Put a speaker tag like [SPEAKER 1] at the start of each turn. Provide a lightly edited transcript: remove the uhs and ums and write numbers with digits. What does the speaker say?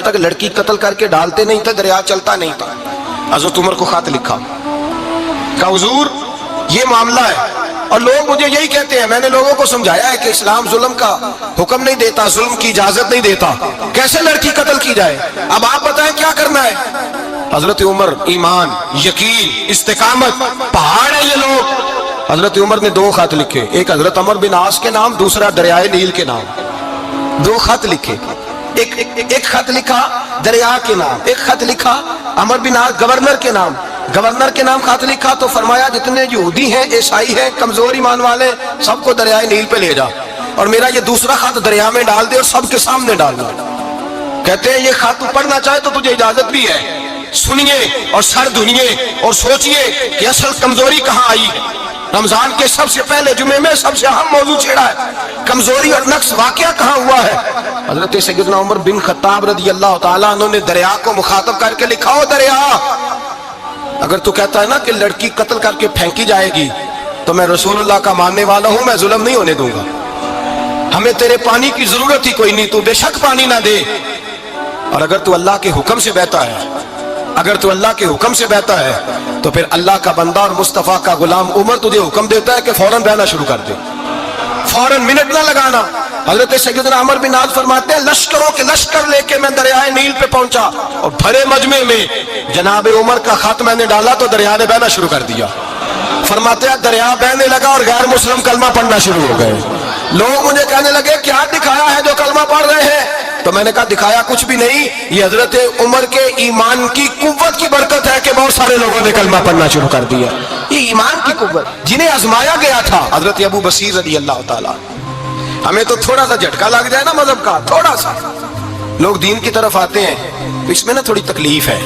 [SPEAKER 1] तक लड़की कत्ल करके डालते नहीं थे दरिया चलता नहीं था। हजरत उमर को खत लिखा, कहा हुजूर ये मामला है, और लोग मुझे यही कहते हैं, मैंने लोगों को समझाया है कि इस्लाम जुल्म का हुक्म नहीं देता, जुल्म की इजाजत नहीं देता, कैसे लड़की कत्ल की जाए, अब आप बताएं क्या करना है। हजरत उमर ईमान, यकीन, इस्तिकामत, पहाड़ है ये लोग। हजरत उमर ने 2 खत लिखे, एक हजरत अमर बिन आस के नाम, दूसरा दरियाए नील के नाम। 2 खत लिखे, एक खत लिखा दरिया के नाम, एक खत लिखा अमर बिन आस गवर्नर के नाम। गवर्नर के नाम खत लिखा तो फरमाया जितने यहूदी हैं, ईसाई हैं, कमजोर ईमान वाले, सबको दरियाए नील पे ले जा, और मेरा ये दूसरा खत दरिया में डाल दे और सबके सामने डालना। कहते हैं ये खत तू पढ़ना चाहे तो तुझे इजाजत भी है, सुनिए और सर धुनिए और सोचिए कि असल कमजोरी कहाँ आई। रमजान के सबसे पहले जुमे में सबसे अहम मौजू छेड़ा है, कमजोरी और नक्स वाकया कहाँ हुआ है। हजरत सैयदना उमर बिन खत्ताब रज़ी अल्लाह ताला अन्हु ने दरिया को मुखातब करके लिखा, हो दरिया, अगर तू कहता है ना कि लड़की कत्ल करके फेंकी जाएगी तो मैं रसूलुल्लाह का मानने वाला हूं, मैं जुल्म नहीं होने दूंगा, हमें तेरे पानी की जरूरत ही कोई नहीं, तू बेशक पानी ना दे, और अगर तू अल्लाह के हुक्म से बहता है, अगर तू अल्लाह के हुक्म से बहता है तो फिर अल्लाह का बंदा और मुस्तफा का गुलाम उमर तुझे हुक्म देता है कि फौरन बहना शुरू कर दे, फौरन मिनट ना लगाना। हजरत सैयदना उमर बिन आस फरमाते हैं लश्करों के लश्कर लेके मैं दरियाए नील पे पहुंचा, और भरे मजमे में जनाब उमर का खत मैंने डाला तो दरिया ने बहना शुरू कर दिया। फरमाते हैं दरिया बहने लगा और गैर मुस्लिम कलमा पढ़ना शुरू हो गए। लोग मुझे कहने लगे क्या दिखाया है जो कलमा पढ़ रहे हैं, तो मैंने कहा दिखाया कुछ भी नहीं, ये हजरत उमर के ईमान की कुव्वत की बरकत है कि बहुत सारे लोगों ने कलमा पढ़ना शुरू कर दिया। ये ईमान की कुव्वत, जिन्हें आजमाया गया था, हजरत अबू बसीर रज़ी अल्लाह ताला। हमें तो थोड़ा सा झटका लग जाए ना मजहब का, थोड़ा सा, लोग दीन की तरफ आते हैं तो इसमें ना थोड़ी तकलीफ है।